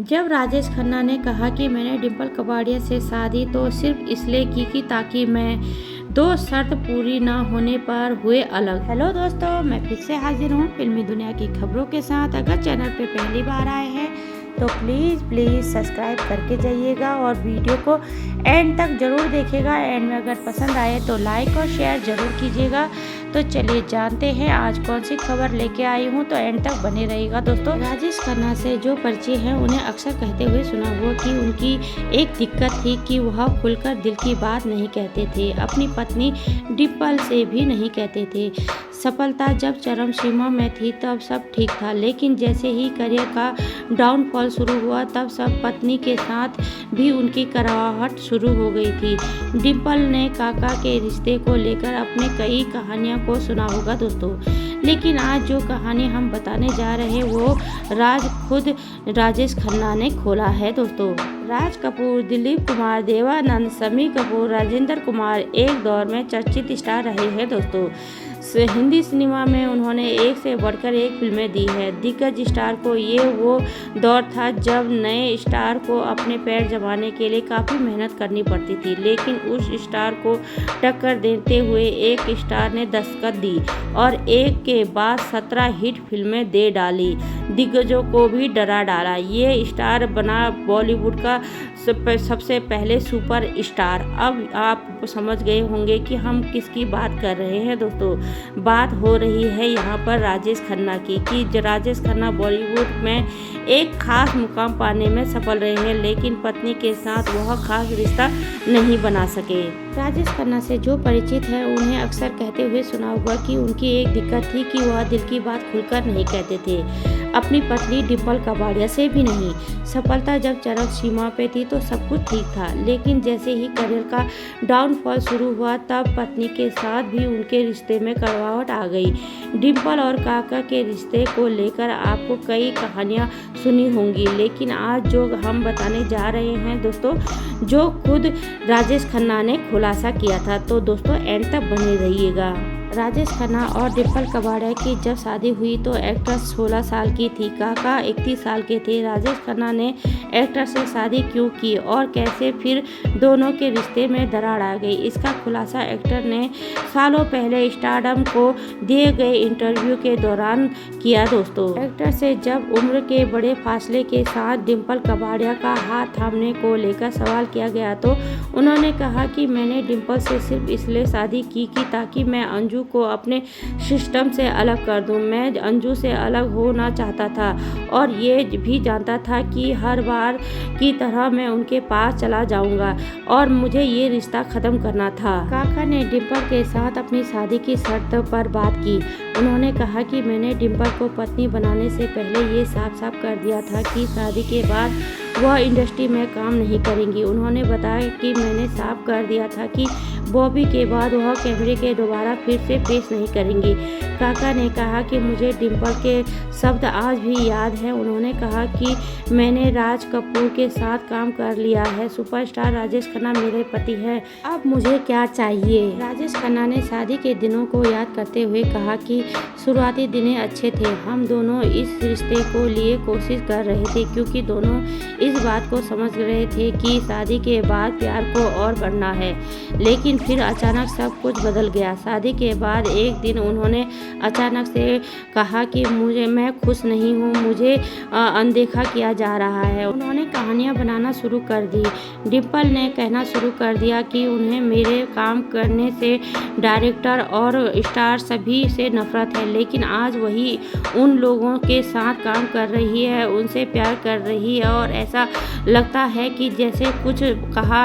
जब राजेश खन्ना ने कहा कि मैंने डिंपल कपाड़िया से शादी तो सिर्फ इसलिए की ताकि मैं दो शर्त पूरी ना होने पर हुए अलग। हेलो दोस्तों, मैं फिर से हाजिर हूँ फिल्मी दुनिया की खबरों के साथ। अगर चैनल पे पहली बार आए हैं तो प्लीज़ सब्सक्राइब करके जाइएगा और वीडियो को एंड तक ज़रूर देखिएगा। एंड में अगर पसंद आए तो लाइक और शेयर ज़रूर कीजिएगा। तो चलिए जानते हैं आज कौन सी खबर लेके आई हूँ, तो एंड तक बने रहिएगा दोस्तों। राजेश खन्ना से जो परिचय हैं उन्हें अक्सर कहते हुए सुना हुआ कि उनकी एक दिक्कत थी कि वह खुलकर दिल की बात नहीं कहते थे, अपनी पत्नी डिंपल से भी नहीं कहते थे। सफलता जब चरम सीमा में थी तब सब ठीक था, लेकिन जैसे ही करियर का डाउनफॉल शुरू हुआ तब सब पत्नी के साथ भी उनकी कराहट शुरू हो गई थी। डिंपल ने काका के रिश्ते को लेकर अपने कई कहानियां को सुना होगा दोस्तों, लेकिन आज जो कहानी हम बताने जा रहे हैं वो राज खुद राजेश खन्ना ने खोला है दोस्तों। राज कपूर, दिलीप कुमार, देवानंद, शम्मी कपूर, राजेंद्र कुमार एक दौर में चर्चित स्टार रहे हैं दोस्तों। हिंदी सिनेमा में उन्होंने एक से बढ़कर एक फिल्में दी है। दिग्गज स्टार को ये वो दौर था जब नए स्टार को अपने पैर जमाने के लिए काफ़ी मेहनत करनी पड़ती थी, लेकिन उस स्टार को टक्कर देते हुए एक स्टार ने दस्तक दी और एक के बाद 17 हिट फिल्में दे डाली, दिग्गजों को भी डरा डाला। ये स्टार बना बॉलीवुड का सबसे पहले सुपर स्टार। अब आप समझ गए होंगे कि हम किसकी बात कर रहे हैं दोस्तों। बात हो रही है यहाँ पर राजेश खन्ना की कि राजेश खन्ना बॉलीवुड में एक खास मुकाम पाने में सफल रहे हैं, लेकिन पत्नी के साथ वह खास रिश्ता नहीं बना सके। राजेश खन्ना से जो परिचित है उन्हें अक्सर कहते हुए सुना होगा कि उनकी एक दिक्कत थी कि वह दिल की बात खुलकर नहीं कहते थे, अपनी पत्नी डिंपल कपाड़िया से भी नहीं। सफलता जब चरम सीमा पे थी तो सब कुछ ठीक था, लेकिन जैसे ही करियर का डाउनफॉल शुरू हुआ तब पत्नी के साथ भी उनके रिश्ते में कड़वाहट आ गई। डिंपल और काका के रिश्ते को लेकर आपको कई कहानियां सुनी होंगी, लेकिन आज जो हम बताने जा रहे हैं दोस्तों, जो खुद राजेश खन्ना ने खुलासा किया था, तो दोस्तों एंड तक बने रहिएगा। राजेश खन्ना और डिंपल कपाड़िया की जब शादी हुई तो एक्ट्रेस 16 साल की थी, काका 31 साल के थे। राजेश खन्ना ने एक्ट्रेस से शादी क्यों की और कैसे फिर दोनों के रिश्ते में दरार आ गई, इसका खुलासा एक्टर ने सालों पहले स्टारडम को दिए गए इंटरव्यू के दौरान किया दोस्तों। एक्टर से जब उम्र के बड़े फासले के साथ डिंपल कपाड़िया का हाथ थामने को लेकर सवाल किया गया तो उन्होंने कहा कि मैंने डिंपल से सिर्फ इसलिए शादी की ताकि मैं अंजू को अपने सिस्टम से अलग कर दूं। मैं अंजू से अलग होना चाहता था और ये भी जानता था कि हर बार की तरह मैं उनके पास चला जाऊंगा और मुझे ये रिश्ता खत्म करना था। काका ने डिंपल के साथ अपनी शादी की शर्त पर बात की। उन्होंने कहा कि मैंने डिंपल को पत्नी बनाने से पहले ये साफ साफ कर दिया था कि शादी के बाद वह इंडस्ट्री में काम नहीं करेंगी। उन्होंने बताया कि मैंने साफ कर दिया था कि बॉबी के बाद वह कैमरे के दोबारा फिर से फेस नहीं करेंगी। काका ने कहा कि मुझे डिंपल के शब्द आज भी याद हैं। उन्होंने कहा कि मैंने राज कपूर के साथ काम कर लिया है, सुपरस्टार राजेश खन्ना मेरे पति हैं, अब मुझे क्या चाहिए। राजेश खन्ना ने शादी के दिनों को याद करते हुए कहा कि शुरुआती दिनें अच्छे थे, हम दोनों इस रिश्ते को लिए कोशिश कर रहे थे क्योंकि दोनों इस बात को समझ रहे थे कि शादी के बाद प्यार को और बढ़ना है, लेकिन फिर अचानक सब कुछ बदल गया। शादी के बाद एक दिन उन्होंने अचानक से कहा कि मैं खुश नहीं हूँ, मुझे अनदेखा किया जा रहा है। उन्होंने कहानियाँ बनाना शुरू कर दी। डिंपल ने कहना शुरू कर दिया कि उन्हें मेरे काम करने से डायरेक्टर और स्टार सभी से नफरत है, लेकिन आज वही उन लोगों के साथ काम कर रही है, उनसे प्यार कर रही है और ऐसा लगता है कि जैसे कुछ कहा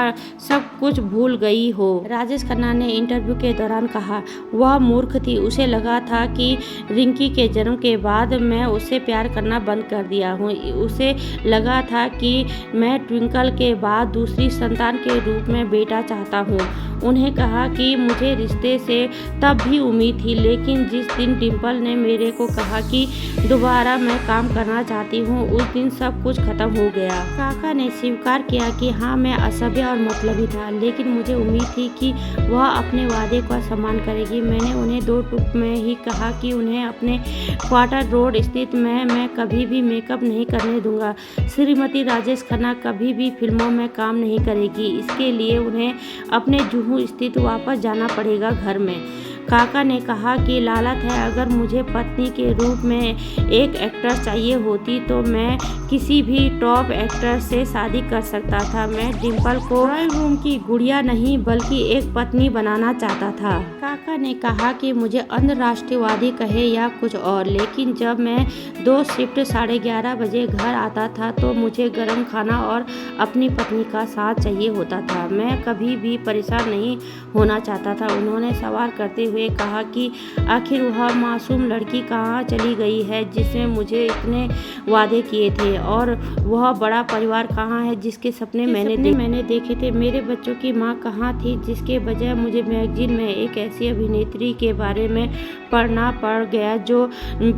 सब कुछ भूल गई हो। राजेश खन्ना ने इंटरव्यू के दौरान कहा, वह मूर्ख थी, उसे लगा था कि रिंकी के जन्म के बाद मैं उससे प्यार करना बंद कर दिया हूँ, उसे लगा था कि मैं ट्विंकल के बाद दूसरी संतान के रूप में बेटा चाहता हूँ। उन्हें कहा कि मुझे रिश्ते से तब भी उम्मीद थी, लेकिन जिस दिन डिम्पल ने मेरे को कहा कि दोबारा मैं काम करना चाहती हूँ, उस दिन सब कुछ खत्म हो गया। काका ने स्वीकार किया कि हाँ, मैं असभ्य और मतलबी था, लेकिन मुझे उम्मीद थी कि वह अपने वादे का सम्मान करेगी। मैंने उन्हें 2 टूक में ही कहा कि उन्हें अपने क्वार्टर रोड स्थित में मैं कभी भी मेकअप नहीं करने दूंगा। श्रीमती राजेश खन्ना कभी भी फिल्मों में काम नहीं करेगी। इसके लिए उन्हें अपने जुहू स्थित वापस जाना पड़ेगा घर में। काका ने कहा कि लालत है, अगर मुझे पत्नी के रूप में एक एक्टर चाहिए होती तो मैं किसी भी टॉप एक्टर से शादी कर सकता था। मैं डिम्पल को ड्राइंग रूम की गुड़िया नहीं बल्कि एक पत्नी बनाना चाहता था। काका ने कहा कि मुझे अंतर्राष्ट्रीयवादी कहे या कुछ और, लेकिन जब मैं 2 शिफ्ट 11:30 बजे घर आता था तो मुझे गर्म खाना और अपनी पत्नी का साथ चाहिए होता था। मैं कभी भी परेशान नहीं होना चाहता था। उन्होंने सवाल करते हुए कहा कि आखिर वह मासूम लड़की कहाँ चली गई है जिसने मुझे इतने वादे किए थे, और वह बड़ा परिवार कहाँ है जिसके सपने मैंने देखे थे। मेरे बच्चों की माँ कहाँ थी, जिसके बजाय मुझे मैगजीन में एक ऐसी अभिनेत्री के बारे में पढ़ना पड़ गया जो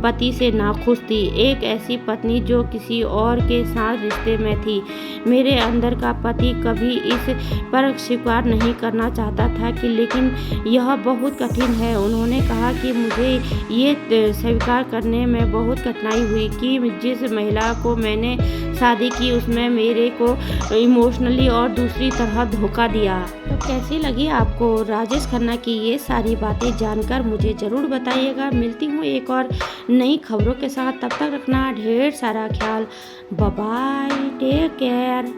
पति से नाखुश थी, एक ऐसी पत्नी जो किसी और के साथ रिश्ते में थी। मेरे अंदर का पति कभी इस पर स्वीकार नहीं करना चाहता था कि लेकिन यह बहुत कठिन है। उन्होंने कहा कि मुझे ये स्वीकार करने में बहुत कठिनाई हुई कि जिस महिला को मैंने शादी की उसमें मेरे को इमोशनली और दूसरी तरह धोखा दिया। तो कैसी लगी आपको राजेश खन्ना की ये सारी बातें जानकर मुझे ज़रूर बताइएगा। मिलती हूँ एक और नई खबरों के साथ, तब तक रखना ढेर सारा ख्याल। Bye bye, take care.